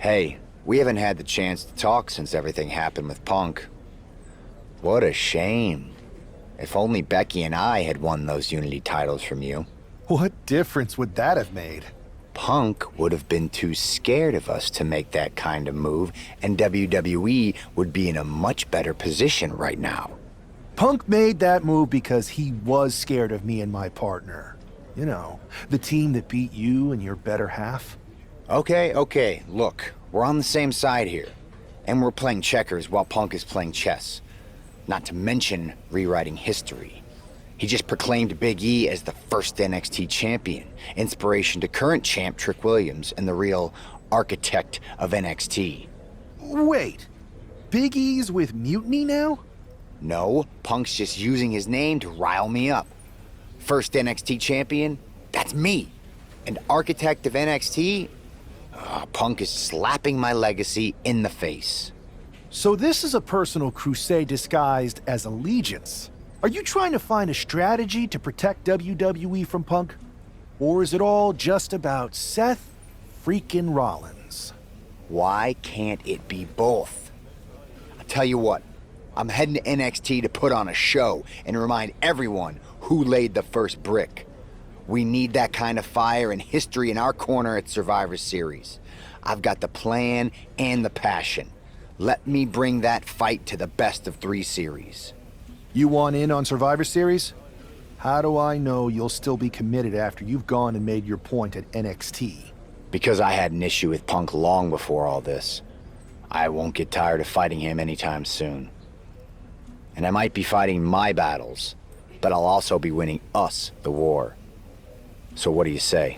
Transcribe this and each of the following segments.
Hey, we haven't had the chance to talk since everything happened with Punk. What a shame. If only Becky and I had won those Unity titles from you. What difference would that have made? Punk would have been too scared of us to make that kind of move, and WWE would be in a much better position right now. Punk made that move because he was scared of me and my partner. You know, the team that beat you and your better half. Okay, look, we're on the same side here. And we're playing checkers while Punk is playing chess. Not to mention rewriting history. He just proclaimed Big E as the first NXT champion, inspiration to current champ Trick Williams and the real architect of NXT. Wait, Big E's with Mutiny now? No, Punk's just using his name to rile me up. First NXT champion? That's me. And architect of NXT? Punk is slapping my legacy in the face. So this is a personal crusade disguised as allegiance. Are you trying to find a strategy to protect WWE from Punk? Or is it all just about Seth freaking Rollins? Why can't it be both? I'll tell you what, I'm heading to NXT to put on a show and remind everyone who laid the first brick. We need that kind of fire and history in our corner at Survivor Series. I've got the plan and the passion. Let me bring that fight to the best of 3 series. You want in on Survivor Series? How do I know you'll still be committed after you've gone and made your point at NXT? Because I had an issue with Punk long before all this. I won't get tired of fighting him anytime soon. And I might be fighting my battles, but I'll also be winning us the war. So what do you say?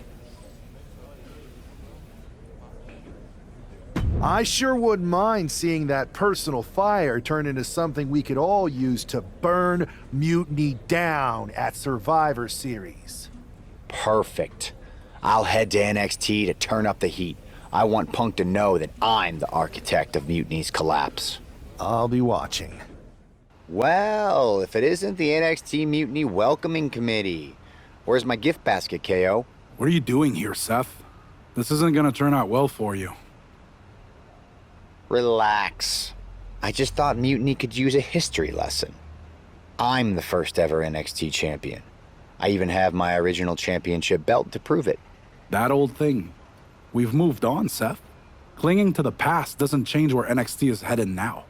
I sure wouldn't mind seeing that personal fire turn into something we could all use to burn Mutiny down at Survivor Series. Perfect. I'll head to NXT to turn up the heat. I want Punk to know that I'm the architect of Mutiny's collapse. I'll be watching. Well, if it isn't the NXT Mutiny Welcoming Committee. Where's my gift basket, KO? What are you doing here, Seth? This isn't gonna turn out well for you. Relax. I just thought Mutiny could use a history lesson. I'm the first ever NXT champion. I even have my original championship belt to prove it. That old thing. We've moved on, Seth. Clinging to the past doesn't change where NXT is headed now.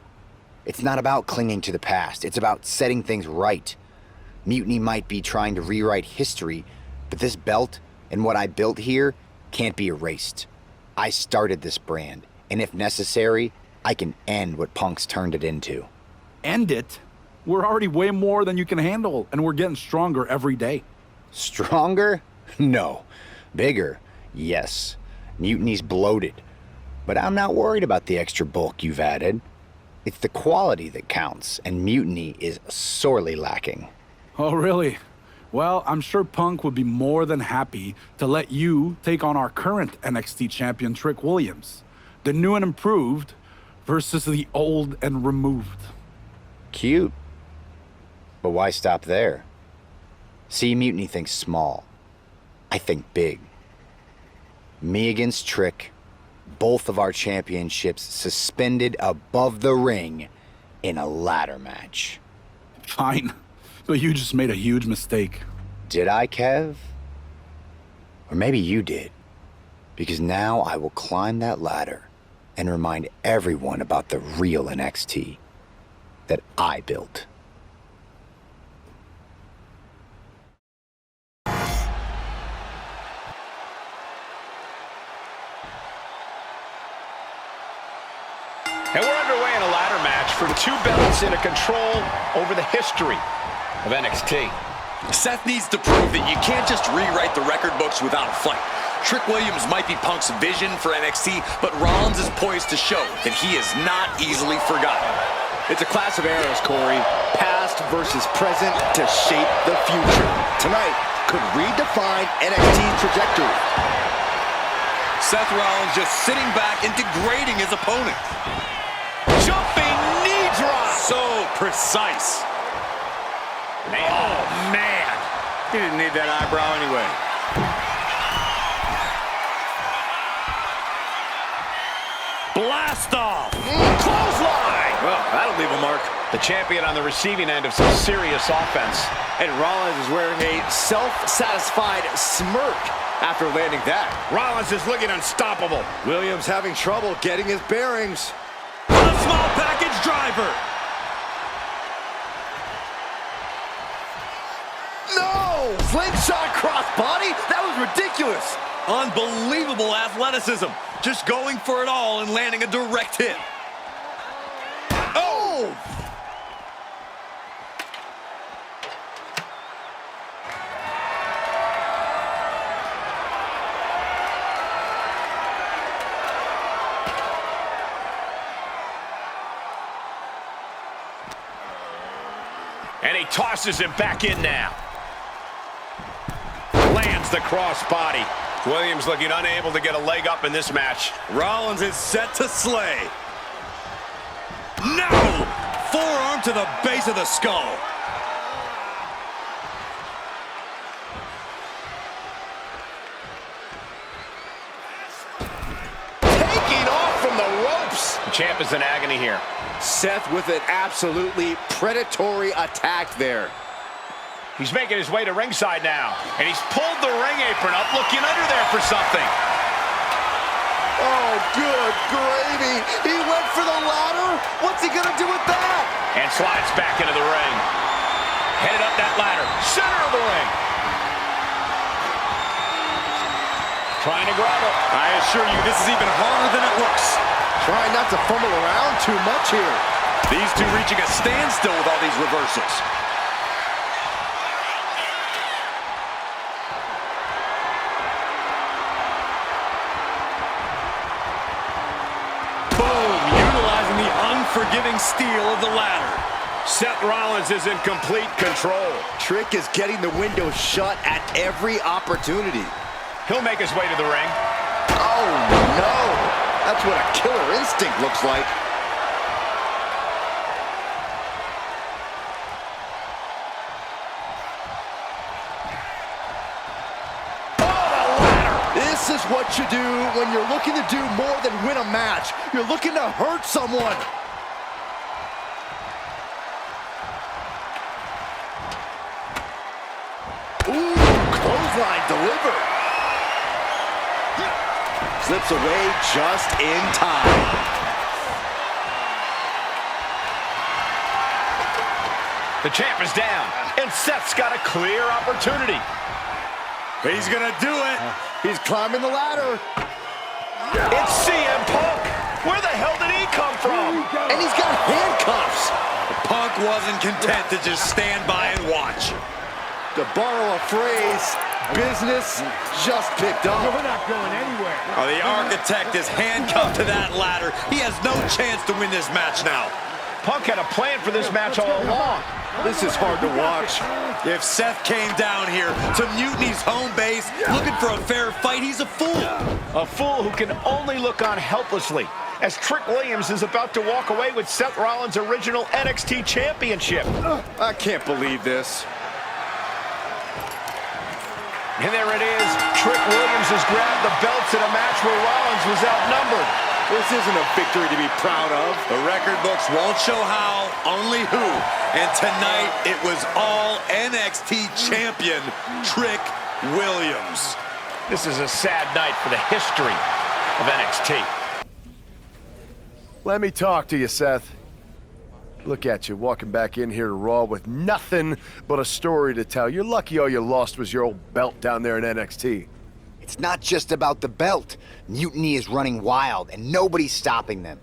It's not about clinging to the past. It's about setting things right. Mutiny might be trying to rewrite history, but this belt and what I built here can't be erased. I started this brand, and if necessary, I can end what Punk's turned it into. End it? We're already way more than you can handle, and we're getting stronger every day. Stronger? No. Bigger? Yes. Mutiny's bloated. But I'm not worried about the extra bulk you've added. It's the quality that counts, and Mutiny is sorely lacking. Oh, really? Well, I'm sure Punk would be more than happy to let you take on our current NXT champion, Trick Williams. The new and improved versus the old and removed. Cute. But why stop there? See, Mutiny thinks small. I think big. Me against Trick, both of our championships suspended above the ring in a ladder match. Fine, but you just made a huge mistake. Did I, Kev? Or maybe you did. Because now I will climb that ladder and remind everyone about the real NXT that I built. And we're underway in a ladder match for 2 belts in a control over the history of NXT. Seth needs to prove that you can't just rewrite the record books without a fight. Trick Williams might be Punk's vision for NXT, but Rollins is poised to show that he is not easily forgotten. It's a class of eras, Corey. Past versus present to shape the future. Tonight could redefine NXT's trajectory. Seth Rollins just sitting back and degrading his opponent. Jumping knee drop. So precise. Oh, man. He didn't need that eyebrow anyway. Blast off. Clothesline. Well, that'll leave a mark. The champion on the receiving end of some serious offense. And Rollins is wearing a self-satisfied smirk after landing that. Rollins is looking unstoppable. Williams having trouble getting his bearings. A small package driver. No! Slingshot crossbody? That was ridiculous. Unbelievable athleticism. Just going for it all and landing a direct hit. Oh! And he tosses him back in now. Lands the crossbody. Williams looking unable to get a leg up in this match. Rollins is set to slay. No! Forearm to the base of the skull. Taking off from the ropes. The champ is in agony here. Seth with an absolutely predatory attack there. He's making his way to ringside now. And he's pulled the ring apron up, looking under there for something. Oh, good gravy. He went for the ladder. What's he going to do with that? And slides back into the ring. Headed up that ladder. Center of the ring. Trying to grab it. I assure you, this is even harder than it looks. Trying not to fumble around too much here. These two reaching a standstill with all these reversals. Unforgiving steel of the ladder. Seth Rollins is in complete control. Trick is getting the window shut at every opportunity. He'll make his way to the ring. Oh, no. That's what a killer instinct looks like. This is what you do when you're looking to do more than win a match. You're looking to hurt someone. Ooh, clothesline delivered. Slips away just in time. The champ is down, and Seth's got a clear opportunity. He's gonna do it. He's climbing the ladder. It's CM Punk. Where the hell did he come from? And he's got handcuffs. Punk wasn't content to just stand by and watch. To borrow a phrase, business just picked up. We're not going anywhere. Oh, the architect is handcuffed to that ladder. He has no chance to win this match now. Punk had a plan for this match all along. This is hard to watch. If Seth came down here to Mutiny's home base looking for a fair fight, he's a fool. A fool who can only look on helplessly as Trick Williams is about to walk away with Seth Rollins' original NXT Championship. I can't believe this. And there it is. Trick Williams has grabbed the belts in a match where Rollins was outnumbered. This isn't a victory to be proud of. The record books won't show how, only who. And tonight, it was all NXT champion Trick Williams. This is a sad night for the history of NXT. Let me talk to you, Seth. Look at you, walking back in here to Raw with nothing but a story to tell. You're lucky all you lost was your old belt down there in NXT. It's not just about the belt. Mutiny is running wild, and nobody's stopping them.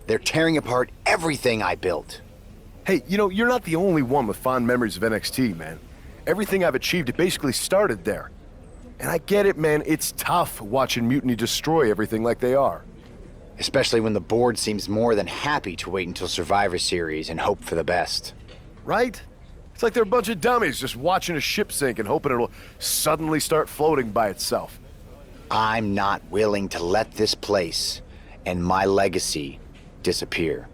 They're tearing apart everything I built. Hey, you know, you're not the only one with fond memories of NXT, man. Everything I've achieved, it basically started there. And I get it, man, it's tough watching Mutiny destroy everything like they are. Especially when the board seems more than happy to wait until Survivor Series and hope for the best. Right? It's like they're a bunch of dummies just watching a ship sink and hoping it'll suddenly start floating by itself. I'm not willing to let this place and my legacy disappear.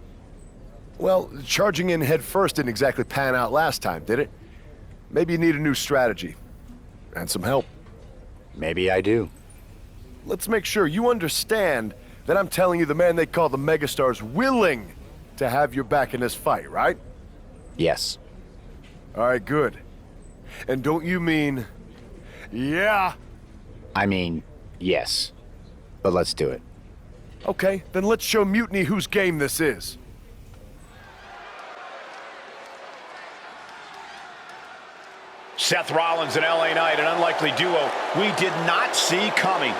Well, charging in head first didn't exactly pan out last time, did it? Maybe you need a new strategy. And some help. Maybe I do. Let's make sure you understand then I'm telling you the man they call the megastar's willing to have your back in this fight, right? Yes. All right, good. And don't you mean, yeah? I mean, yes. But let's do it. Okay, then let's show Mutiny whose game this is. Seth Rollins and LA Knight, an unlikely duo we did not see coming.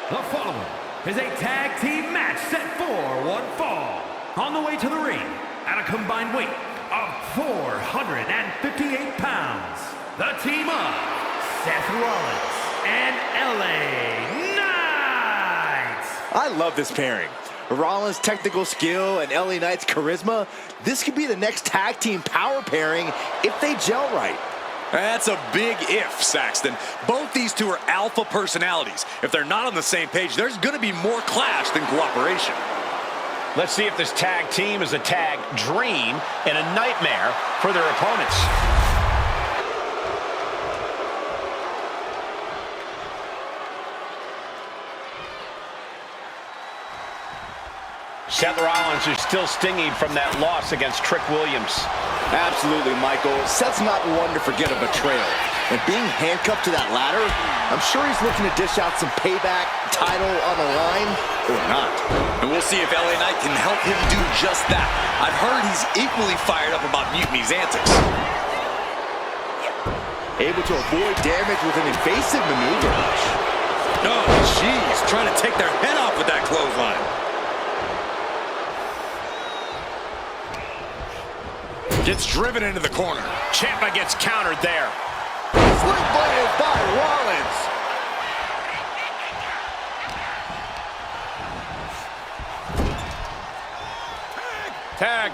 The following is a tag team match set for one fall. On the way to the ring, at a combined weight of 458 pounds, the team of Seth Rollins and LA Knight. I love this pairing. Rollins' technical skill and LA Knight's charisma. This could be the next tag team power pairing if they gel right. That's a big if, Saxton. Both these two are alpha personalities. If they're not on the same page, there's going to be more clash than cooperation. Let's see if this tag team is a tag dream and a nightmare for their opponents. Seth Rollins is still stinging from that loss against Trick Williams. Absolutely, Michael. Seth's not one to forget a betrayal. And being handcuffed to that ladder, I'm sure he's looking to dish out some payback, title on the line, or not. And we'll see if LA Knight can help him do just that. I've heard he's equally fired up about Mutiny's antics. Able to avoid damage with an evasive maneuver. Oh, jeez. Trying to take their head off with that clothesline. Gets driven into the corner. Ciampa gets countered there. Sling blade by Rollins. Tag.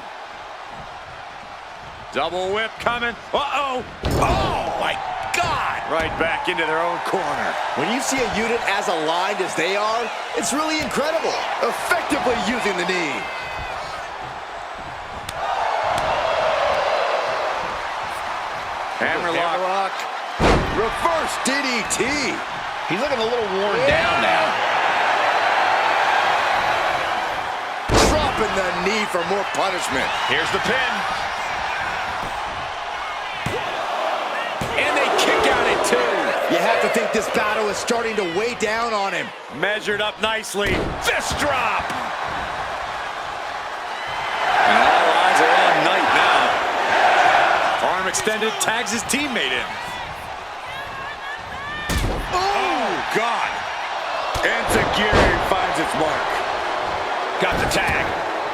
Double whip coming. Uh-oh. Oh, my God. Right back into their own corner. When you see a unit as aligned as they are, it's really incredible. Effectively using the knee. Hammerlock. Reverse DDT. He's looking a little worn down now. Dropping the knee for more punishment. Here's the pin. And they kick out at two. You have to think this battle is starting to weigh down on him. Measured up nicely. Fist drop. And all eyes are on Knight now. Arm extended, tags his teammate in. Oh, God. Enziguri finds its mark. Got the tag.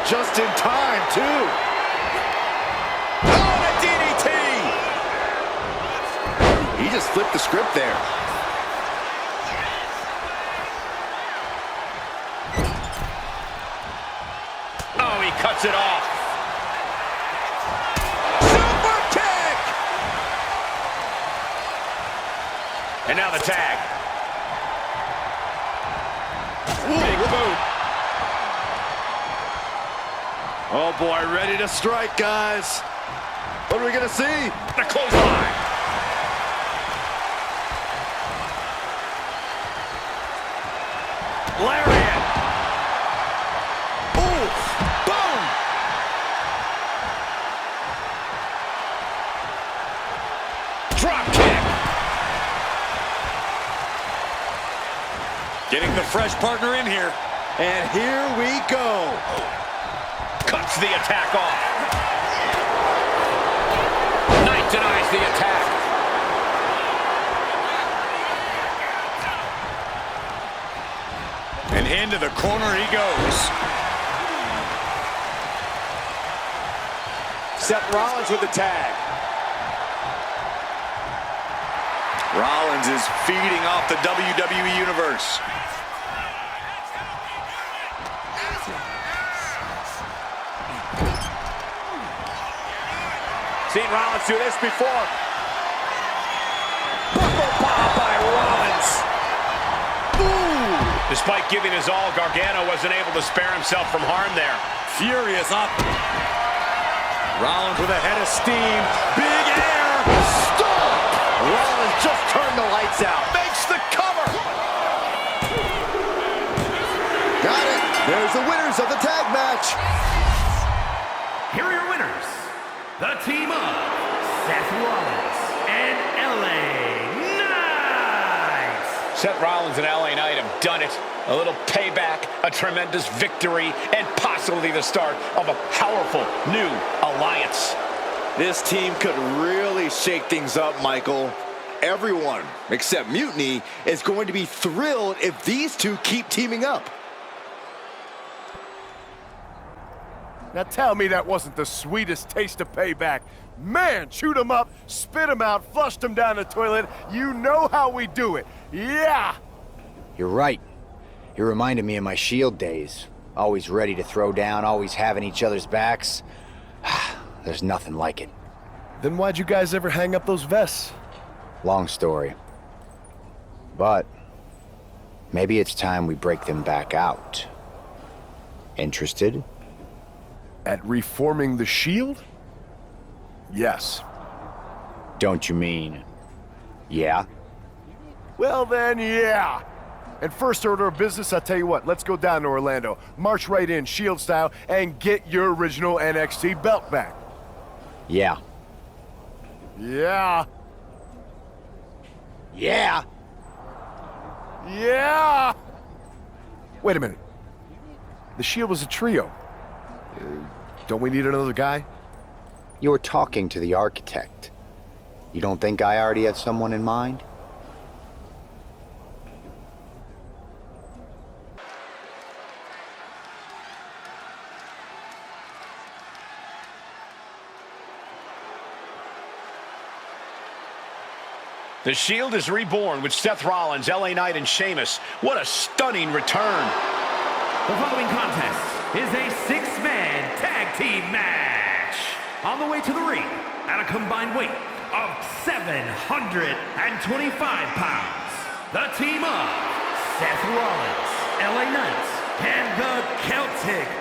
Just in time, too. Oh, the DDT. He just flipped the script there. Oh, he cuts it off. And now the tag. Big boot. Oh, boy, ready to strike, guys. What are we going to see? The clothesline. Lariat. Ooh, boom. Drop kick. Getting the fresh partner in here. And here we go. Cuts the attack off. Knight denies the attack. And into the corner he goes. Seth Rollins with the tag. Rollins is feeding off the WWE Universe. Seen Rollins do this before. Buckle bomb by Rollins. Ooh. Despite giving his all, Gargano wasn't able to spare himself from harm there. Furious up. Rollins with a head of steam. Big air. Stop! Rollins just turned the lights out. Makes the cover. There's the winners of the tag match. Here are your winners, the team of Seth Rollins and LA Knight. Seth Rollins and LA Knight have done it. A little payback, a tremendous victory, and possibly the start of a powerful new alliance. This team could really shake things up, Michael. Everyone, except Mutiny, is going to be thrilled if these two keep teaming up. Now tell me that wasn't the sweetest taste of payback. Man, chewed him up, spit him out, flushed him down the toilet. You know how we do it. Yeah! You're right. You reminded me of my Shield days. Always ready to throw down, always having each other's backs. There's nothing like it. Then why'd you guys ever hang up those vests? Long story. But maybe it's time we break them back out. Interested? At reforming the Shield? Yes. Don't you mean, yeah? Well then, yeah. And first order of business, I'll tell you what, let's go down to Orlando, march right in, Shield style, and get your original NXT belt back. Yeah. Yeah. Yeah! Yeah! Wait a minute. The Shield was a trio. Don't we need another guy? You were talking to the architect. You don't think I already have someone in mind? The Shield is reborn with Seth Rollins, LA Knight, and Sheamus. What a stunning return. The following contest is a six-man tag team match. On the way to the ring at a combined weight of 725 pounds, the team of Seth Rollins, LA Knight, and the Celtic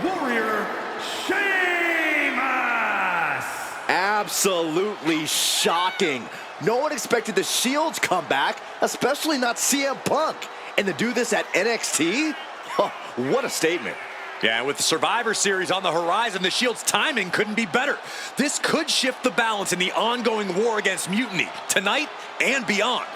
Warrior Sheamus. Absolutely shocking. No one expected the Shield's comeback, especially not CM Punk. And to do this at NXT? What a statement. Yeah, and with the Survivor Series on the horizon, the Shield's timing couldn't be better. This could shift the balance in the ongoing war against Mutiny, tonight and beyond.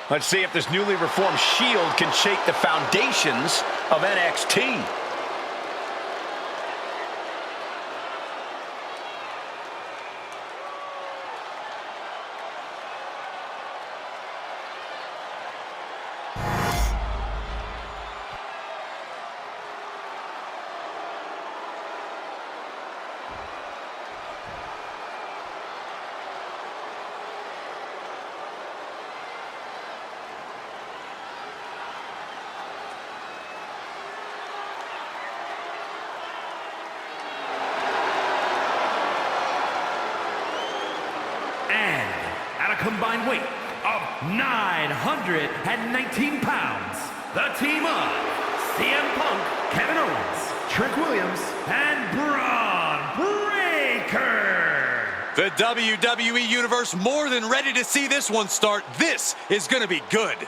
Let's see if this newly reformed Shield can shake the foundations of NXT. Combined weight of 919 pounds, the team of CM Punk, Kevin Owens, Trick Williams, and Braun Breaker. The WWE Universe more than ready to see this one start. This is going to be good.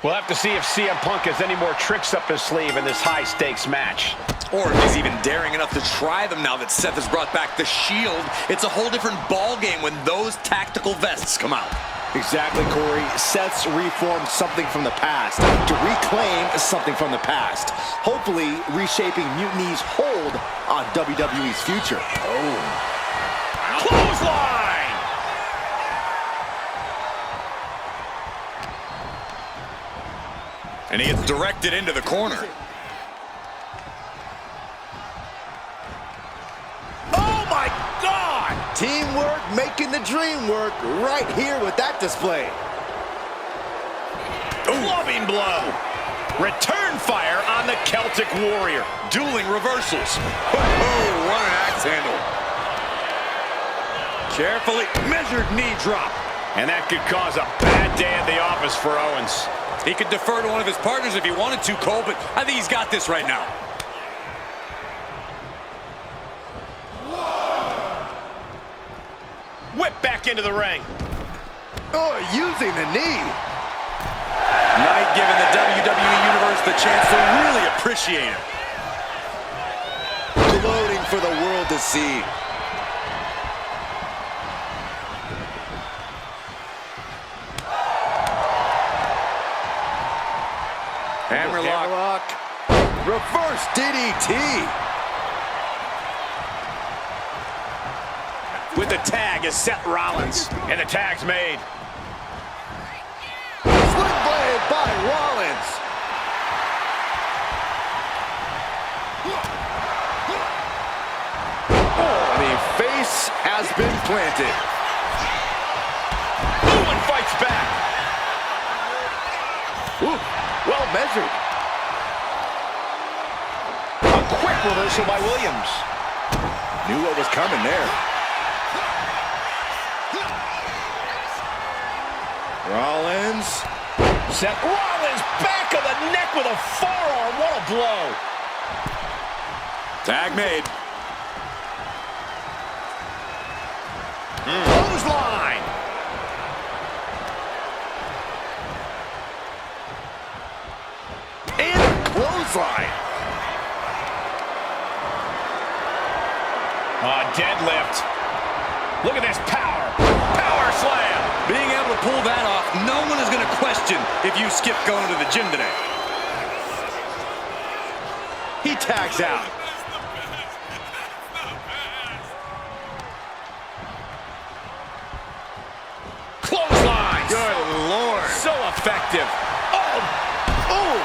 We'll have to see if CM Punk has any more tricks up his sleeve in this high-stakes match. Or if he's even daring enough to try them now that Seth has brought back the Shield. It's a whole different ball game when those tactical vests come out. Exactly, Corey. Seth's reformed something from the past to reclaim something from the past. Hopefully, reshaping Mutiny's hold on WWE's future. Clothesline! And he gets directed into the corner. Oh my God! Teamwork making the dream work right here with that display. Loving blow. Return fire on the Celtic Warrior. Dueling reversals. Oh, what an axe handle. Carefully measured knee drop. And that could cause a bad day at the office for Owens. He could defer to one of his partners if he wanted to, Cole, but I think he's got this right now. Whip back into the ring. Oh, using the knee. Night giving the WWE Universe the chance to really appreciate him. Gloating for the world to see. Hammerlock. Reverse DDT. With the tag is Seth Rollins. And the tag's made. Swingblade by Rollins. Oh, the face has been planted. Ooh, and fights back. Ooh, well measured. A quick reversal by Williams. Knew what was coming there. Rollins. Seth Rollins back of the neck with a forearm. What a blow. Tag made. Clothesline. And a clothesline. Deadlift. Look at this power. Power slam. Being able to pull that off, no one is going to question if you skip going to the gym today. He tags out. Clothesline. Good Lord. So effective. Oh. Oh.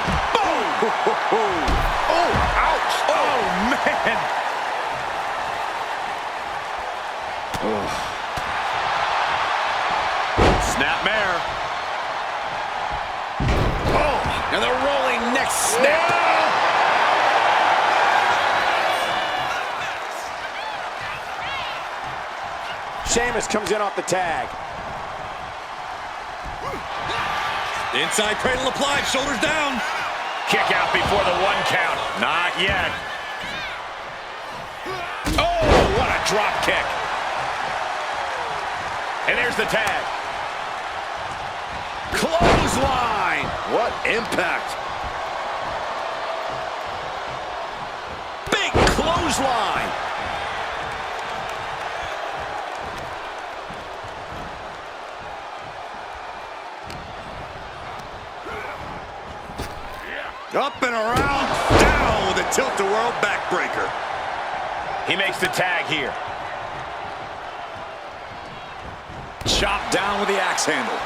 Boom. Oh, ouch. Oh, man. Snapmare. Oh, and the rolling neck snap. Sheamus comes in off the tag. Inside cradle applied, shoulders down. Kick out before the 1 count. Not yet. Oh, what a drop kick. And there's the tag. Clothesline. What impact. Big clothesline. Up and around, down with a tilt-a-whirl backbreaker. He makes the tag here. Chopped down with the axe handle.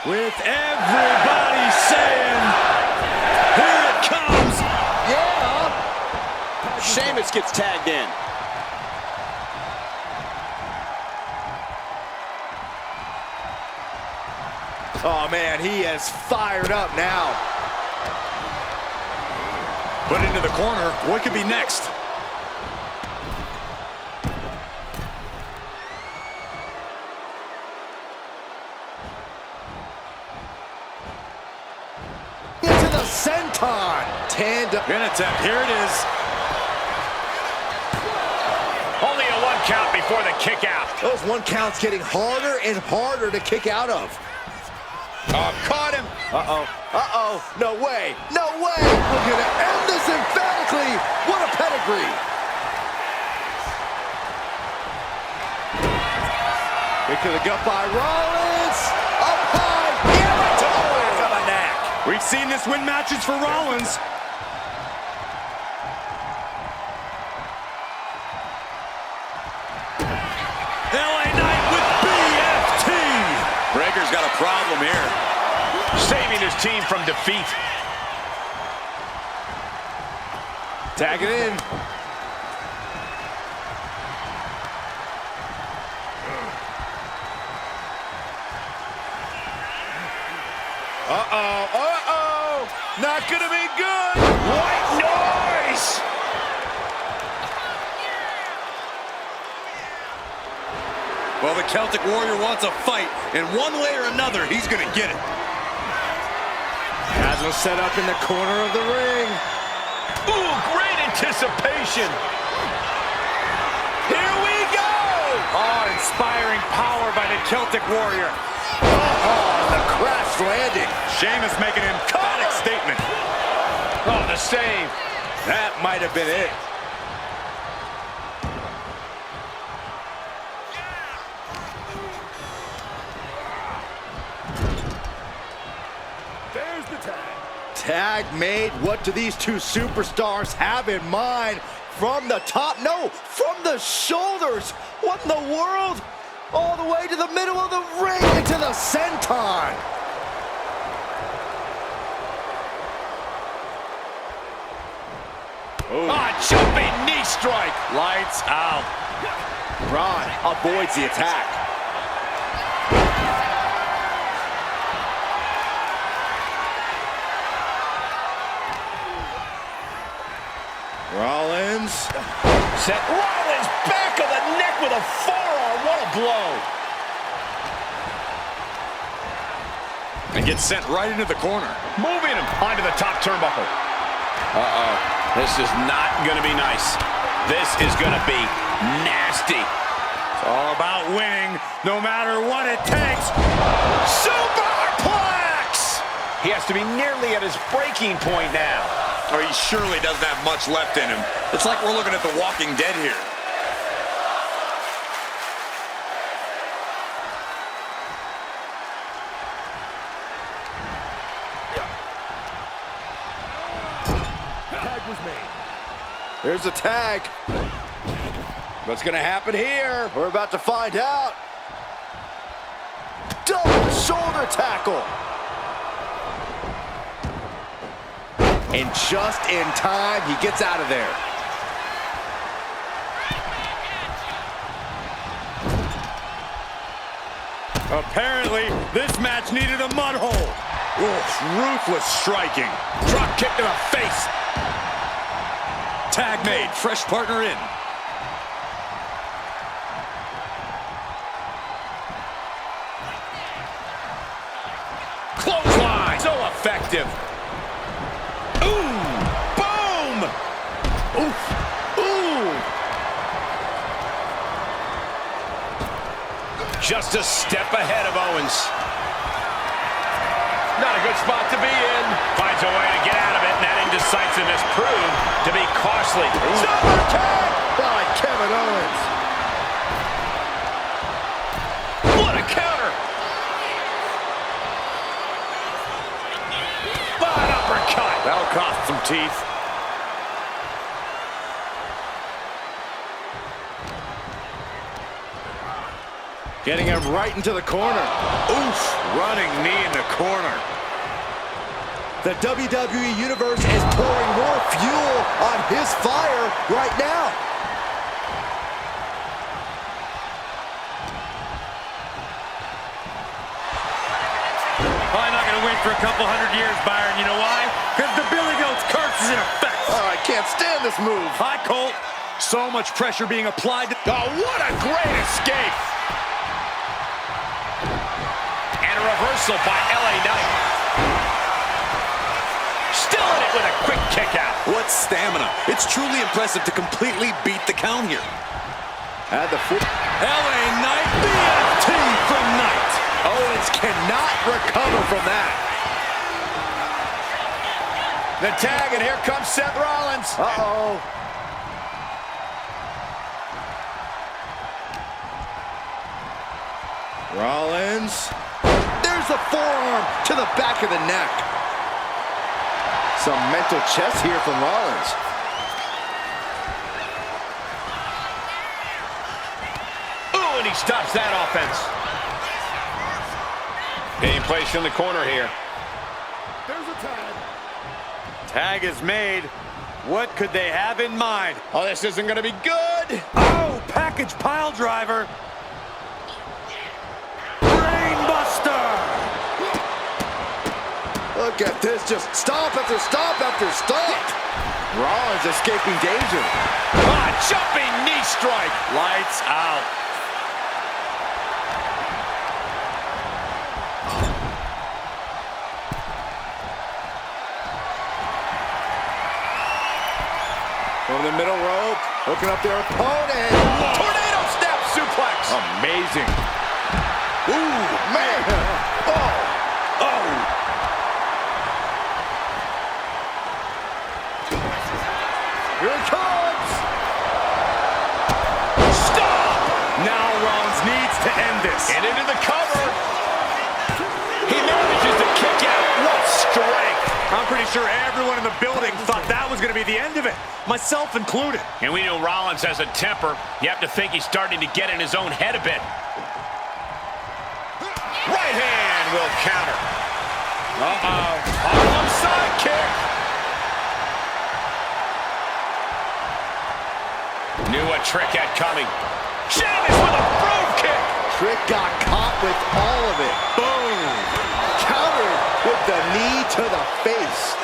With everybody saying, here it comes. Yeah. Sheamus gets tagged in. Oh, man, he is fired up now. Put into the corner. What could be next? Into the senton. Tandem. Pin attempt. Here it is. Only a 1 count before the kick out. Those 1 counts getting harder and harder to kick out of. Oh, caught him. Uh-oh. Uh-oh. No way. No way. We're going to end this emphatically. What a pedigree. Kick to the gut by Rollins. Up high. Yeah, right to the back of the neck. We've seen this win matches for Rollins. LA Knight with BFT. Breaker's got a problem here. Saving his team from defeat. Tag it in. Uh-oh. Uh-oh. Not gonna be good. White noise! Well, the Celtic Warrior wants a fight, and one way or another, he's gonna get it. Has him set up in the corner of the ring. Ooh, great anticipation. Here we go! Oh, inspiring power by the Celtic Warrior. Oh, the crash landing. Sheamus making an emphatic statement. Oh, the save. That might have been it. There's the tag. Tag made. What do these two superstars have in mind? From the top? No, from the shoulders. What in the world? All the way to the middle of the ring into the senton. Jumping knee strike. Lights out. Braun avoids the attack. Rollins. Set Rollins back of the neck with a forearm. What a blow. And gets sent right into the corner. Moving him onto the top turnbuckle. Uh-oh. This is not going to be nice. This is going to be nasty. It's all about winning, no matter what it takes. Superplex! He has to be nearly at his breaking point now. Or he surely doesn't have much left in him. It's like we're looking at The Walking Dead here. There's a tag. What's going to happen here? We're about to find out. Double shoulder tackle. And just in time, he gets out of there. Apparently, this match needed a mud hole. Oof, ruthless striking. Drop kick to the face. Tag made, fresh partner in. Clothesline. So effective. Ooh. Boom. Oof. Ooh. Just a step ahead of Owens. Not a good spot to be in. Finds a way to get out of it, and that indecisiveness proved to be costly. Super tag by Kevin Owens. What a counter. An uppercut. That'll cost some teeth. Getting him right into the corner. Oof, running knee in the corner. The WWE Universe is pouring more fuel on his fire right now. Probably not going to win for a couple hundred years, Byron. You know why? Because the Billy Goat's curse is in effect. Oh, I can't stand this move. Hi, Colt. So much pressure being applied. Oh, what a great escape. And a reversal by LA Knight. Still in it with a quick kick out. What stamina. It's truly impressive to completely beat the count here. At the foot. LA Knight, BFT from Knight. Owens cannot recover from that. The tag, and here comes Seth Rollins. Uh-oh. Rollins. There's the forearm to the back of the neck. Some mental chess here from Rollins. Ooh, and he stops that offense. Being placed in the corner here. There's a tag. Tag is made. What could they have in mind? Oh, this isn't going to be good. Oh, package pile driver. Brainbuster. Look at this, just stop after stop after stop. Rollins escaping danger. Ah, jumping knee strike. Lights out. From the middle rope, hooking up their opponent. Tornado snap suplex. Amazing. Ooh, man. Oh. Here it comes. Stop. Now Rollins needs to end this. And into the cover. He manages to kick out. What strength. I'm pretty sure everyone in the building thought that was going to be the end of it, myself included. And we know Rollins has a temper. You have to think he's starting to get in his own head a bit. Right hand will counter. Uh-oh. Harlem sidekick. Knew what Trick had coming. Sheamus with a brogue kick. Trick got caught with all of it. Boom. Countered with the knee to the face.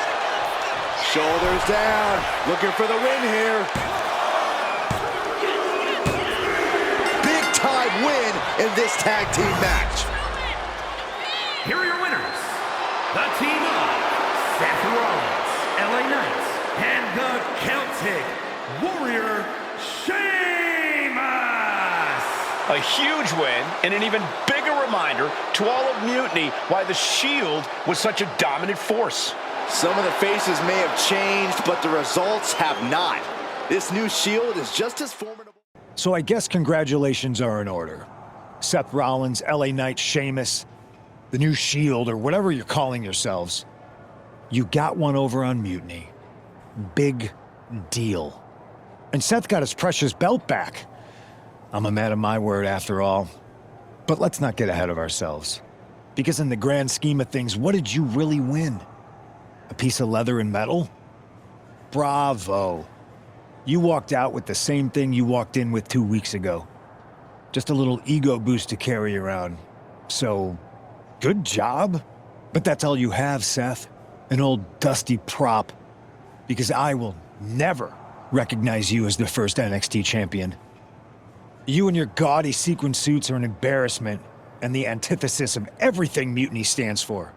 Shoulders down. Looking for the win here. Big time win in this tag team match. Here are your winners. The team of Seth Rollins, LA Knight, and the Celtic Warrior, Sheamus. A huge win and an even bigger reminder to all of Mutiny why the Shield was such a dominant force. Some of the faces may have changed, but the results have not. This new Shield is just as formidable. So I guess congratulations are in order. Seth Rollins, LA Knight, Sheamus, the new Shield, or whatever you're calling yourselves. You got one over on Mutiny. Big deal. And Seth got his precious belt back. I'm a man of my word after all. But let's not get ahead of ourselves. Because in the grand scheme of things, what did you really win? A piece of leather and metal? Bravo. You walked out with the same thing you walked in with 2 weeks ago. Just a little ego boost to carry around. So, good job. But that's all you have, Seth. An old dusty prop. Because I will never recognize you as the first NXT champion. You and your gaudy sequin suits are an embarrassment and the antithesis of everything Mutiny stands for.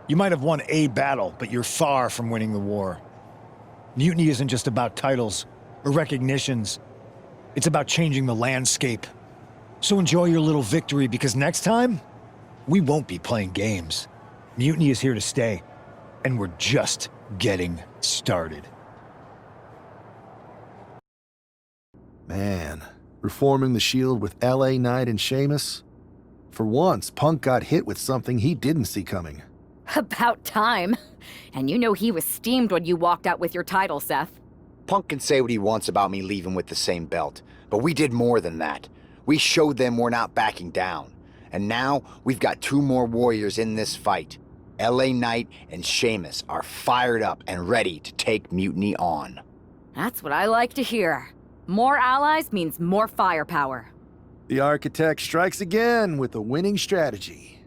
You might have won a battle, but you're far from winning the war. Mutiny isn't just about titles or recognitions. It's about changing the landscape. So enjoy your little victory, because next time, we won't be playing games. Mutiny is here to stay, and we're just getting started. Man, reforming the Shield with LA Knight and Sheamus? For once, Punk got hit with something he didn't see coming. About time. And you know he was steamed when you walked out with your title, Seth. Punk can say what he wants about me leaving with the same belt, but we did more than that. We showed them we're not backing down. And now, we've got 2 more warriors in this fight. LA Knight and Sheamus are fired up and ready to take Mutiny on. That's what I like to hear. More allies means more firepower. The Architect strikes again with a winning strategy.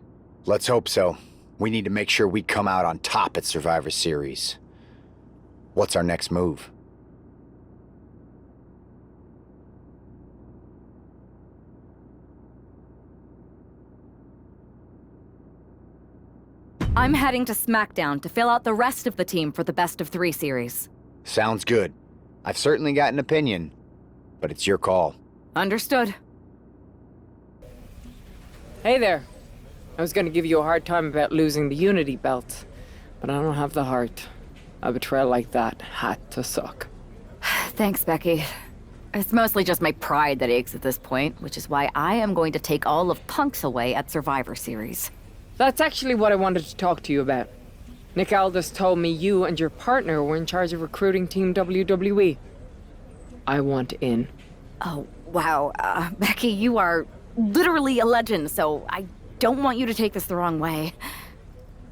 Let's hope so. We need to make sure we come out on top at Survivor Series. What's our next move? I'm heading to SmackDown to fill out the rest of the team for the Best of 3 series. Sounds good. I've certainly got an opinion, but it's your call. Understood. Hey there. I was gonna give you a hard time about losing the Unity belt, but I don't have the heart. A betrayal like that had to suck. Thanks, Becky. It's mostly just my pride that aches at this point, which is why I am going to take all of Punk's away at Survivor Series. That's actually what I wanted to talk to you about. Nick Aldis told me you and your partner were in charge of recruiting Team WWE. I want in. Oh, wow. Becky, you are literally a legend, so I don't want you to take this the wrong way.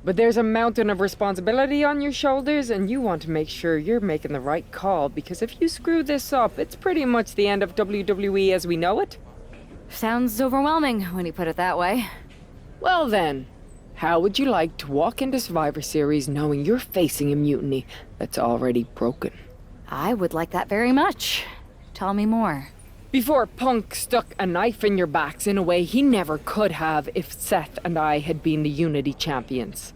But there's a mountain of responsibility on your shoulders, and you want to make sure you're making the right call, because if you screw this up, it's pretty much the end of WWE as we know it. Sounds overwhelming when you put it that way. Well then, how would you like to walk into Survivor Series knowing you're facing a mutiny that's already broken? I would like that very much. Tell me more. Before Punk stuck a knife in your backs in a way he never could have if Seth and I had been the Unity champions.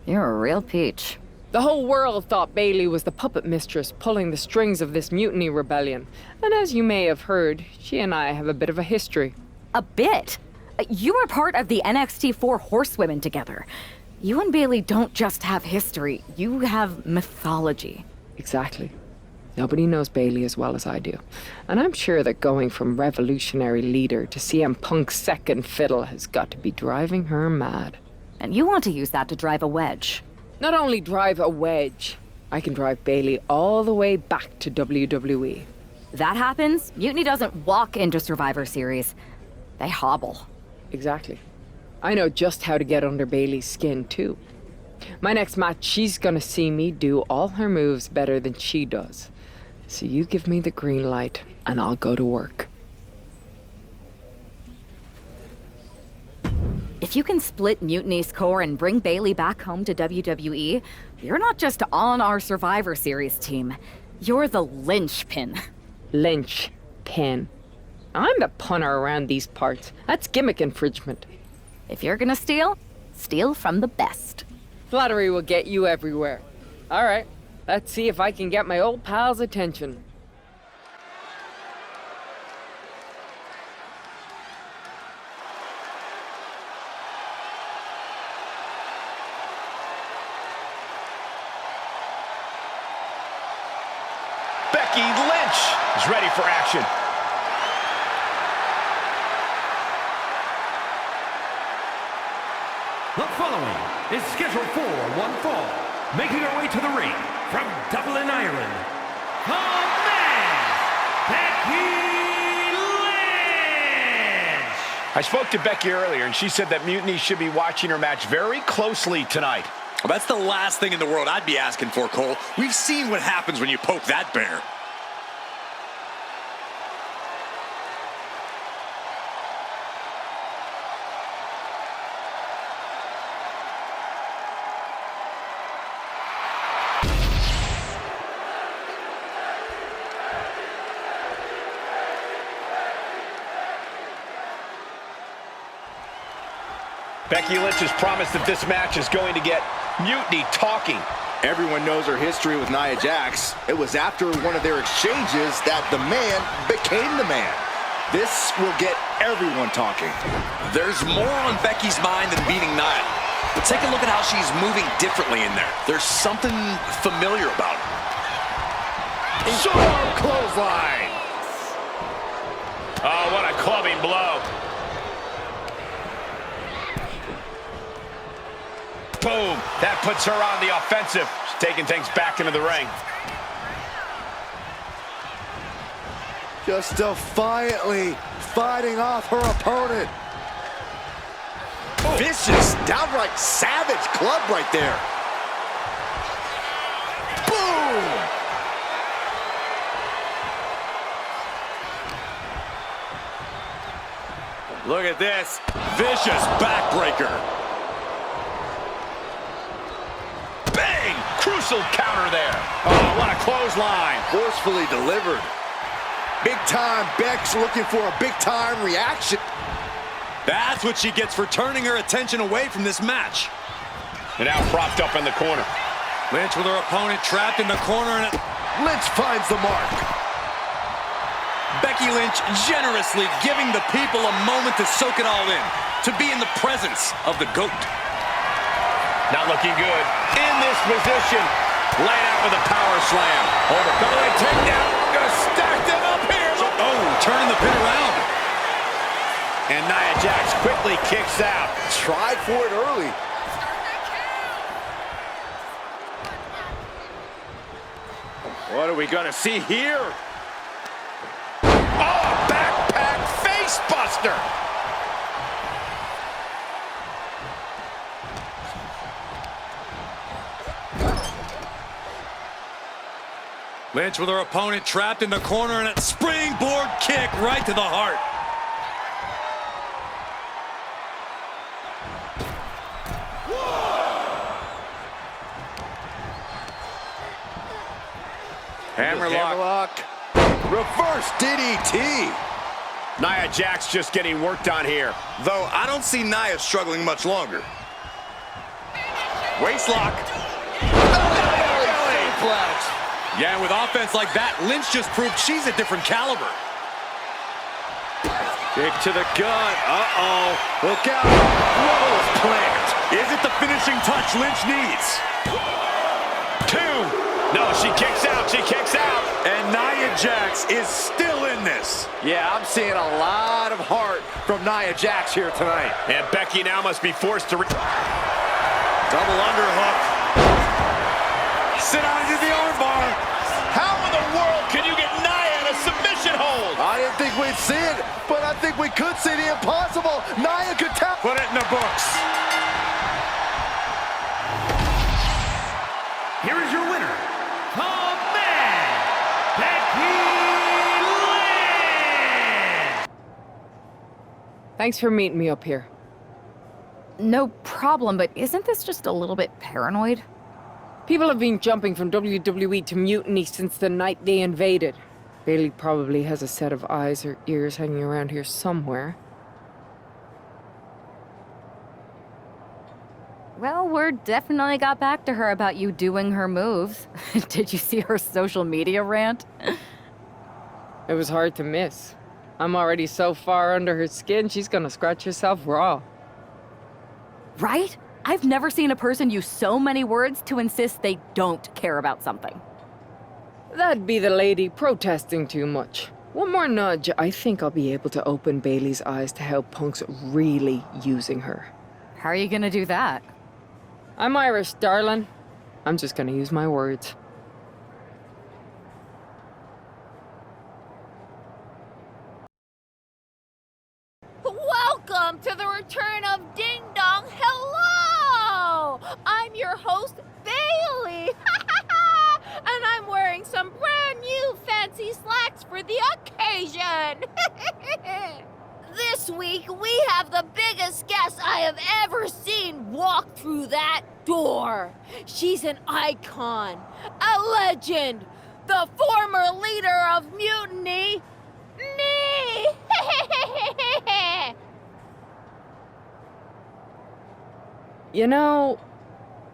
You're a real peach. The whole world thought Bailey was the puppet mistress pulling the strings of this mutiny rebellion. And as you may have heard, she and I have a bit of a history. A bit? You were part of the NXT 4 Horsewomen together. You and Bailey don't just have history, you have mythology. Exactly. Nobody knows Bailey as well as I do. And I'm sure that going from revolutionary leader to CM Punk's second fiddle has got to be driving her mad. And you want to use that to drive a wedge. Not only drive a wedge, I can drive Bailey all the way back to WWE. That happens, Mutiny doesn't walk into Survivor Series. They hobble. Exactly. I know just how to get under Bailey's skin, too. My next match, she's gonna see me do all her moves better than she does. So you give me the green light, and I'll go to work. If you can split Mutiny's core and bring Bailey back home to WWE, you're not just on our Survivor Series team. You're the linchpin. Linchpin. I'm the punter around these parts. That's gimmick infringement. If you're gonna steal, steal from the best. Flattery will get you everywhere. All right, let's see if I can get my old pal's attention. Becky Lynch is ready for action. The following is scheduled for one fall. Making her way to the ring from Dublin, Ireland, the man, Becky Lynch! I spoke to Becky earlier, and she said that Mutiny should be watching her match very closely tonight. Well, that's the last thing in the world I'd be asking for, Cole. We've seen what happens when you poke that bear. Becky Lynch has promised that this match is going to get Mutiny talking. Everyone knows her history with Nia Jax. It was after one of their exchanges that the man became the man. This will get everyone talking. There's more on Becky's mind than beating Nia. But take a look at how she's moving differently in there. There's something familiar about her. Short clothesline. Oh, what a clubbing blow. Boom. That puts her on the offensive. She's taking things back into the ring. Just defiantly fighting off her opponent. Vicious, downright savage club right there. Boom! Look at this. Vicious backbreaker. Bang! Crucial counter there. Oh, what a clothesline. Forcefully delivered. Big time Beck's looking for a big time reaction. That's what she gets for turning her attention away from this match. And now propped up in the corner. Lynch with her opponent trapped in the corner. And Lynch finds the mark. Becky Lynch generously giving the people a moment to soak it all in. To be in the presence of the GOAT. Not looking good. In this position. Laying out with a power slam. Hold it. Double leg takedown. Gonna stack them up here. Oh, turning the pin around. And Nia Jax quickly kicks out. Tried for it early. What are we gonna see here? Oh, backpack face buster. Lynch with her opponent trapped in the corner, and a springboard kick right to the heart. Hammerlock. Reverse DDT. Nia Jax just getting worked on here. Though I don't see Nia struggling much longer. Waistlock. Yeah, and with offense like that, Lynch just proved she's a different caliber. Kick to the gut. Uh-oh. Look out. What was planned? Is it the finishing touch Lynch needs? 2. No, she kicks out. She kicks out. And Nia Jax is still in this. Yeah, I'm seeing a lot of heart from Nia Jax here tonight. And Becky now must be forced to... Double underhook. Sit on into the armbar. How in the world can you get Nia in a submission hold? I didn't think we'd see it, but I think we could see the impossible. Nia could tap. Put it in the books. Here is your winner, the man, Becky Lynch. Thanks for meeting me up here. No problem, but isn't this just a little bit paranoid? People have been jumping from WWE to Mutiny since the night they invaded. Bailey probably has a set of eyes or ears hanging around here somewhere. Well, word definitely got back to her about you doing her moves. Did you see her social media rant? It was hard to miss. I'm already so far under her skin, she's gonna scratch herself raw. Right? I've never seen a person use so many words to insist they don't care about something. That'd be the lady protesting too much. One more nudge, I think I'll be able to open Bailey's eyes to how Punk's really using her. How are you gonna do that? I'm Irish, darling. I'm just gonna use my words. Welcome to the return of Ding Dong. Hello! I'm your host, Bailey. And I'm wearing some brand new fancy slacks for the occasion. This week, we have the biggest guest I have ever seen walk through that door. She's an icon, a legend, the former leader of Mutiny, me. You know,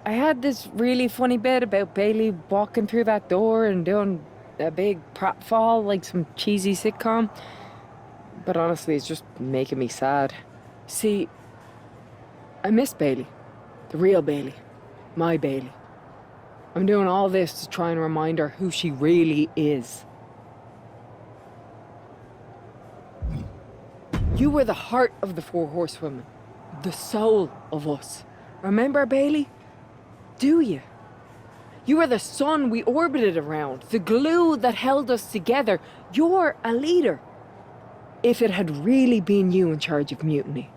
I had this really funny bit about Bailey walking through that door and doing a big pratfall like some cheesy sitcom. But honestly, it's just making me sad. See, I miss Bailey. The real Bailey. My Bailey. I'm doing all this to try and remind her who she really is. You were the heart of the Four Horsewomen. The soul of us. Remember, Bailey? Do you? You were the sun we orbited around. The glue that held us together. You're a leader. If it had really been you in charge of Mutiny,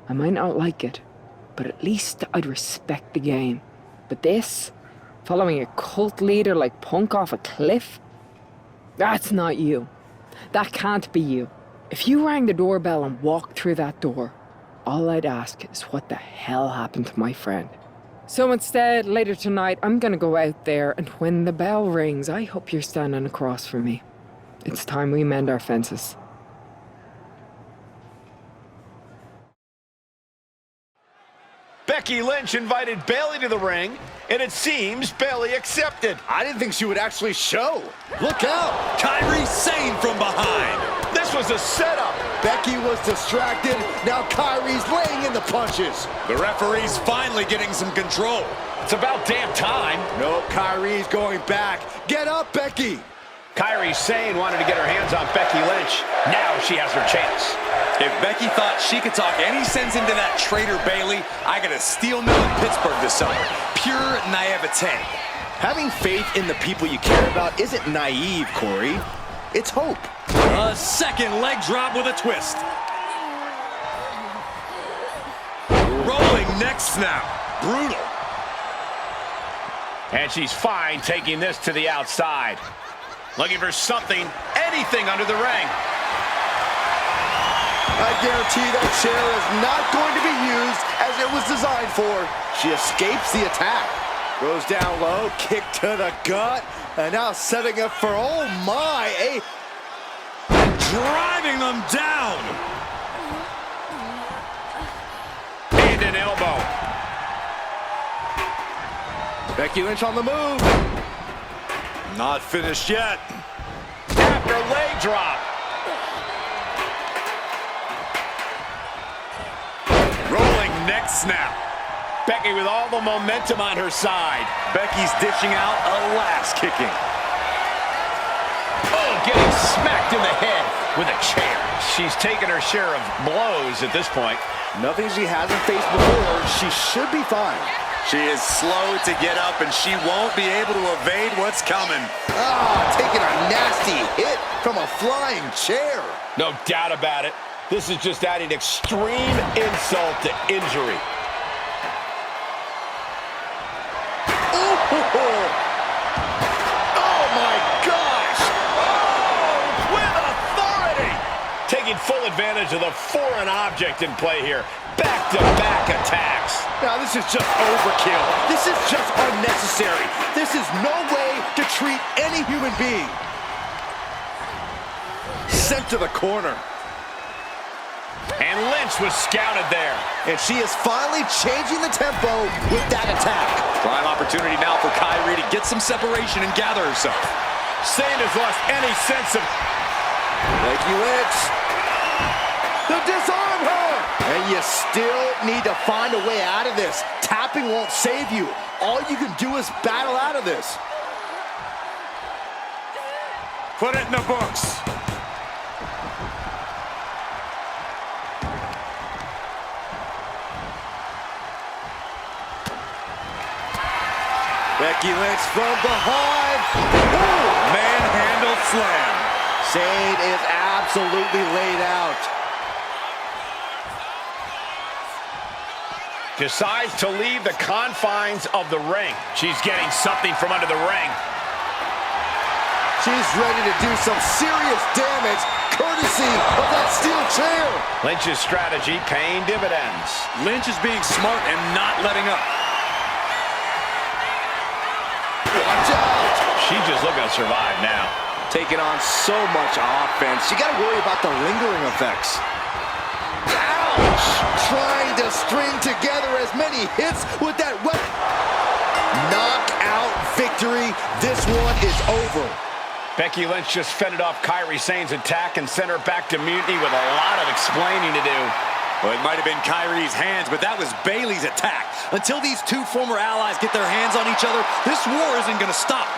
I might not like it, but at least I'd respect the game. But this, following a cult leader like Punk off a cliff, that's not you. That can't be you. If you rang the doorbell and walked through that door, all I'd ask is what the hell happened to my friend. So instead, later tonight, I'm gonna go out there, and when the bell rings, I hope you're standing across from me. It's time we mend our fences. Becky Lynch invited Bailey to the ring, and it seems Bailey accepted. I didn't think she would actually show. Look out! Kairi Sane from behind. This was a setup. Becky was distracted. Now Kyrie's laying in the punches. The referee's finally getting some control. It's about damn time. Nope, Kyrie's going back. Get up, Becky. Kyrie Sane wanted to get her hands on Becky Lynch. Now she has her chance. If Becky thought she could talk any sense into that traitor Bayley, I got a steel mill in Pittsburgh this summer. Pure naivete. Having faith in the people you care about isn't naive, Corey. It's hope. A second leg drop with a twist. Rolling neck snap. Brutal. And she's fine taking this to the outside. Looking for something, anything under the ring. I guarantee that chair is not going to be used as it was designed for. She escapes the attack. Goes down low, kick to the gut, and now setting up for, oh my, driving them down. And an elbow. Becky Lynch on the move. Not finished yet. After leg drop. Rolling neck snap. Becky with all the momentum on her side. Becky's dishing out a last kicking. Oh, getting smacked in the head with a chair. She's taken her share of blows at this point. Nothing she hasn't faced before. She should be fine. She is slow to get up, and she won't be able to evade what's coming. Taking a nasty hit from a flying chair. No doubt about it. This is just adding extreme insult to injury. Oh my gosh! Oh, with authority! Taking full advantage of the foreign object in play here. Back-to-back attacks. Now this is just overkill. This is just unnecessary. This is no way to treat any human being. Sent to the corner. And Lynch was scouted there. And she is finally changing the tempo with that attack. Prime opportunity now for Kyrie to get some separation and gather herself. Sane has lost any sense of... Becky Lynch. To disarm her. And you still need to find a way out of this. Tapping won't save you. All you can do is battle out of this. Put it in the books. Becky Lynch from behind. Ooh, manhandle slam. Sane is absolutely laid out. Decides to leave the confines of the ring. She's getting something from under the ring. She's ready to do some serious damage, courtesy of that steel chair. Lynch's strategy paying dividends. Lynch is being smart and not letting up. Watch out. She's just looking to survive now. Taking on so much offense. You got to worry about the lingering effects. Ouch! Trying to string together as many hits with that weapon. Knockout victory. This one is over. Becky Lynch just fended off Kyrie Sane's attack and sent her back to mutiny with a lot of explaining to do. Well, it might have been Kyrie's hands, but that was Bayley's attack. Until these two former allies get their hands on each other, this war isn't going to stop.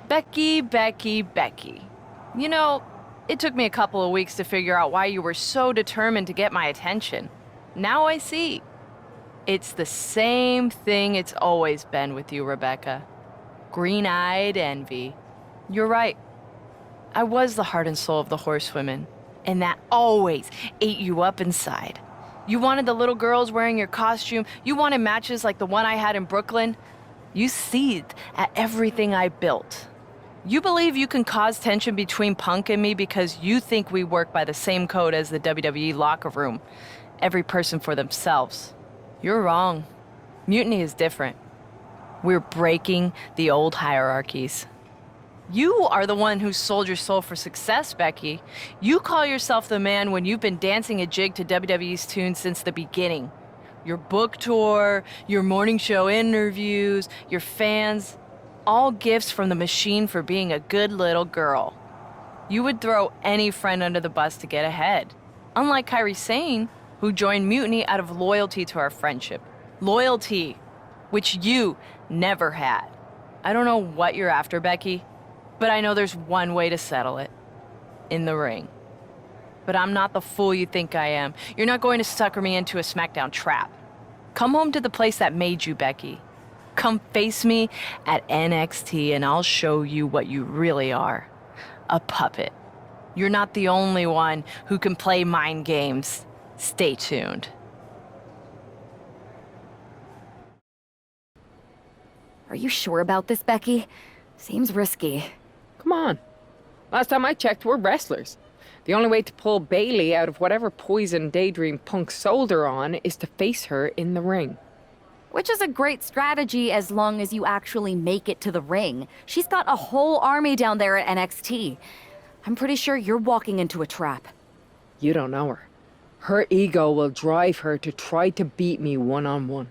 Becky, Becky, Becky. You know, it took me a couple of weeks to figure out why you were so determined to get my attention. Now I see. It's the same thing it's always been with you, Rebecca. Green-eyed envy. You're right. I was the heart and soul of the Horsewomen, and that always ate you up inside. You wanted the little girls wearing your costume. You wanted matches like the one I had in Brooklyn. You seethed at everything I built. You believe you can cause tension between Punk and me because you think we work by the same code as the WWE locker room. Every person for themselves. You're wrong. Mutiny is different. We're breaking the old hierarchies. You are the one who sold your soul for success, Becky. You call yourself the man when you've been dancing a jig to WWE's tune since the beginning. Your book tour, your morning show interviews, your fans, all gifts from the machine for being a good little girl. You would throw any friend under the bus to get ahead. Unlike Kairi Sane, who joined Mutiny out of loyalty to our friendship. Loyalty, which you never had. I don't know what you're after, Becky, but I know there's one way to settle it. In the ring. But I'm not the fool you think I am. You're not going to sucker me into a SmackDown trap. Come home to the place that made you, Becky. Come face me at NXT and I'll show you what you really are. A puppet. You're not the only one who can play mind games. Stay tuned. Are you sure about this, Becky? Seems risky. Come on. Last time I checked, we're wrestlers. The only way to pull Bayley out of whatever poison Daydream Punk sold her on is to face her in the ring. Which is a great strategy as long as you actually make it to the ring. She's got a whole army down there at NXT. I'm pretty sure you're walking into a trap. You don't know her. Her ego will drive her to try to beat me one-on-one.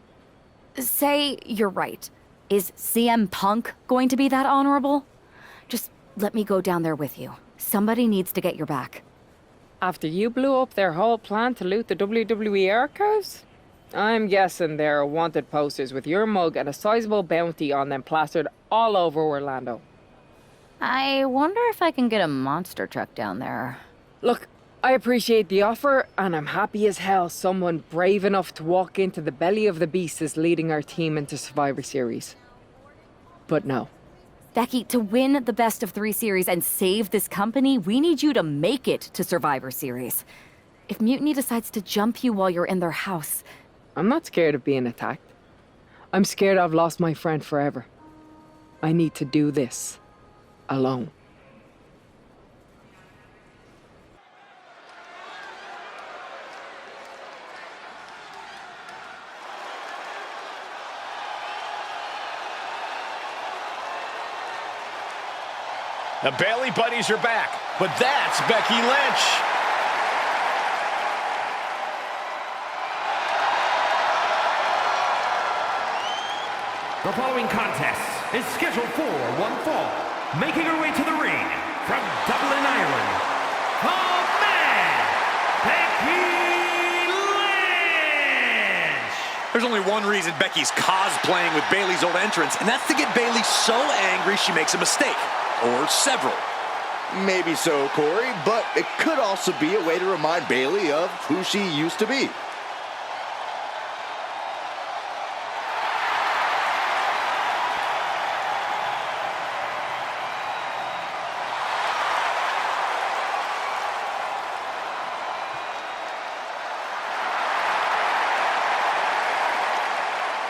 Say you're right. Is CM Punk going to be that honorable? Just let me go down there with you. Somebody needs to get your back. After you blew up their whole plan to loot the WWE archives? I'm guessing there are wanted posters with your mug and a sizable bounty on them plastered all over Orlando. I wonder if I can get a monster truck down there. Look, I appreciate the offer, and I'm happy as hell someone brave enough to walk into the belly of the beast is leading our team into Survivor Series. But no. Becky, to win the best of 3 series and save this company, we need you to make it to Survivor Series. If Mutiny decides to jump you while you're in their house... I'm not scared of being attacked. I'm scared I've lost my friend forever. I need to do this. Alone. The Bayley buddies are back, but that's Becky Lynch. The following contest is scheduled for one fall. Making her way to the ring from Dublin, Ireland, the man, Becky Lynch! There's only one reason Becky's cosplaying with Bayley's old entrance, and that's to get Bayley so angry she makes a mistake. Or several. Maybe so, Corey, but it could also be a way to remind Bayley of who she used to be.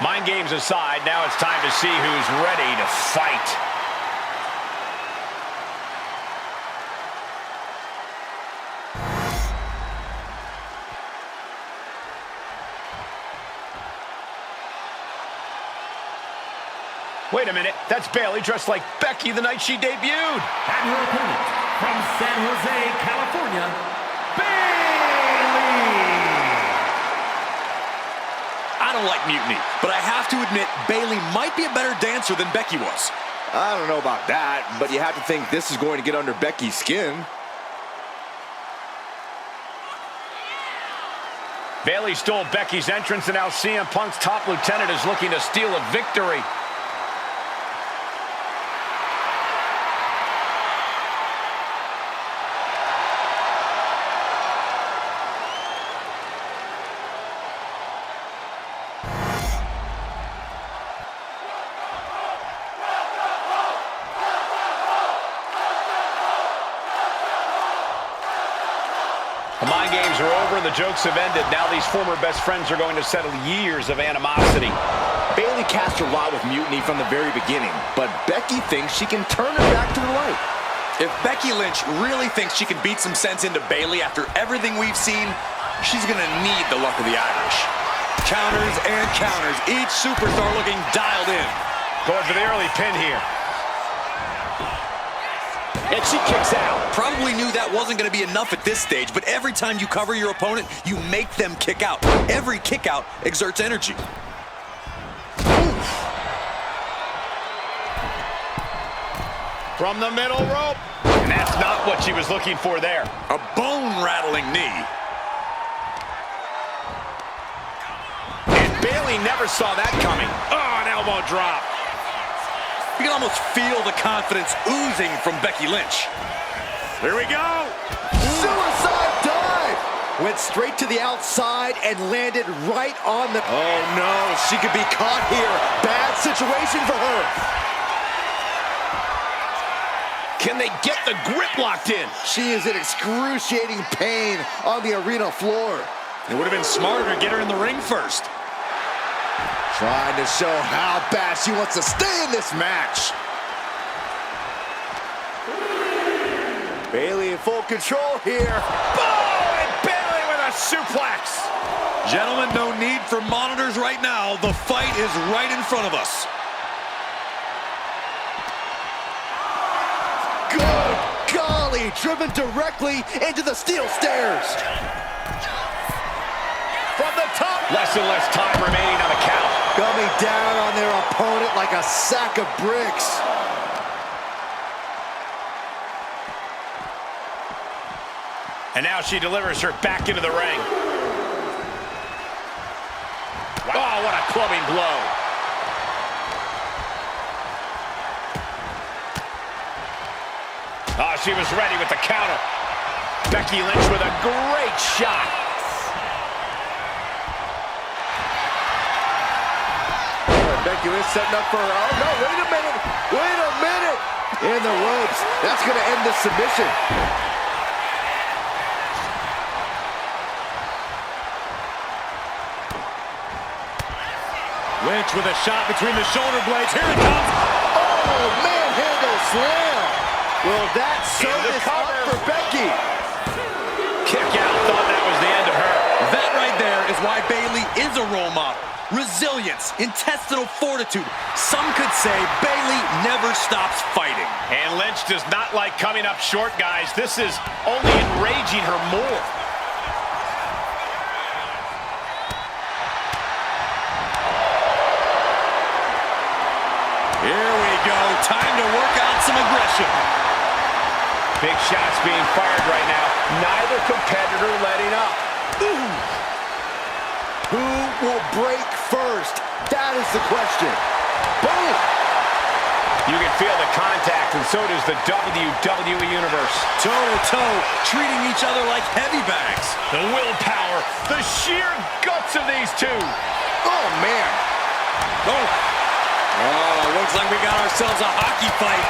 Mind games aside, now it's time to see who's ready to fight. Wait a minute, that's Bayley dressed like Becky the night she debuted. And her opponent from San Jose, California, Bayley! I don't like Mutiny, but I have to admit Bayley might be a better dancer than Becky was. I don't know about that, but you have to think this is going to get under Becky's skin. Bayley stole Becky's entrance, and now CM Punk's top lieutenant is looking to steal a victory. The mind games are over and the jokes have ended. Now these former best friends are going to settle years of animosity. Bayley cast her lot with Mutiny from the very beginning, but Becky thinks she can turn it back to the light. If Becky Lynch really thinks she can beat some sense into Bayley after everything we've seen, she's gonna need the luck of the Irish. Counters and counters, each superstar looking dialed in. Going for the early pin here. And she kicks out. Probably knew that wasn't going to be enough at this stage, but every time you cover your opponent, you make them kick out. Every kick out exerts energy. From the middle rope. And that's not what she was looking for there. A bone-rattling knee. And Bayley never saw that coming. Oh, an elbow drop. You can almost feel the confidence oozing from Becky Lynch. Here we go. Suicide dive! Went straight to the outside and landed right on the... Oh, no. She could be caught here. Bad situation for her. Can they get the grip locked in? She is in excruciating pain on the arena floor. It would have been smarter to get her in the ring first. Trying to show how bad she wants to stay in this match. Bayley in full control here. Boom! And Bayley with a suplex. Gentlemen, no need for monitors right now. The fight is right in front of us. Good golly, driven directly into the steel stairs. From the top. Less and less time remaining on the count. Coming down on their opponent like a sack of bricks. And now she delivers her back into the ring. Wow. Oh, what a clubbing blow. Oh, she was ready with the counter. Becky Lynch with a great shot. Becky Lynch setting up for her. Oh, no, wait a minute. Wait a minute. In the ropes. That's going to end the submission. Lynch with a shot between the shoulder blades. Here it comes. Oh, manhandle slam. Will that sew this up for Becky? Kick out. Thought that was the end of her. That right there is why Bayley is a role model. Resilience, intestinal fortitude. Some could say Bayley never stops fighting. And Lynch does not like coming up short, guys. This is only enraging her more. Here we go. Time to work out some aggression. Big shots being fired right now. Neither competitor letting up. Ooh. Who will break first? That is the question. Boom! You can feel the contact, and so does the WWE Universe. Toe-to-toe, treating each other like heavy bags. The willpower, the sheer guts of these two. Oh, man. Oh, looks like we got ourselves a hockey fight.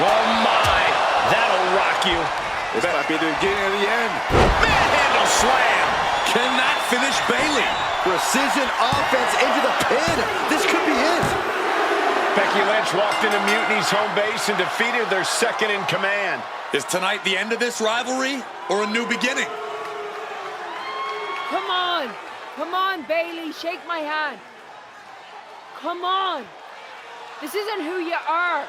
Oh, my. That'll rock you. This might be the beginning of the end. Manhandle slam. Cannot finish Bayley. Precision offense into the pin. This could be it. Becky Lynch walked into Mutiny's home base and defeated their second in command. Is tonight the end of this rivalry or a new beginning? Come on. Come on, Bayley. Shake my hand. Come on. This isn't who you are.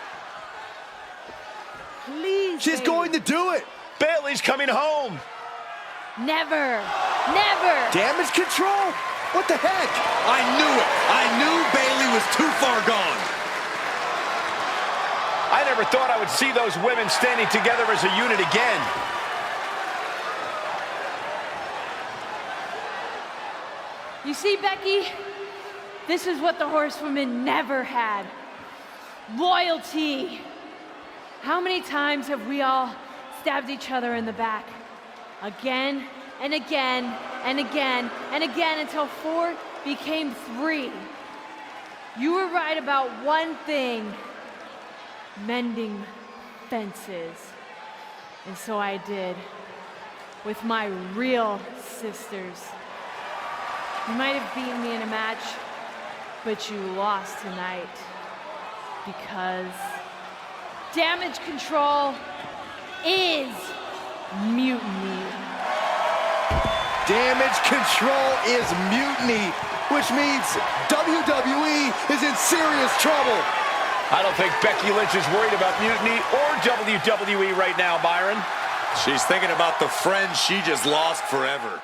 Please, She's Bayley. going to do it. Bayley's coming home. Never. Never. Damage control? What the heck? I knew it. I knew Bayley was too far gone. I never thought I would see those women standing together as a unit again. You see, Becky? This is what the Horsewomen never had. Loyalty. How many times have we all stabbed each other in the back? Again and again and again and again until 4 became 3. You were right about one thing. Mending fences. And so I did. With my real sisters. You might have beaten me in a match, but you lost tonight. Because damage control is mutiny. Damage control is mutiny, which means WWE is in serious trouble. I don't think Becky Lynch is worried about mutiny or WWE right now, Byron. She's thinking about the friend she just lost forever.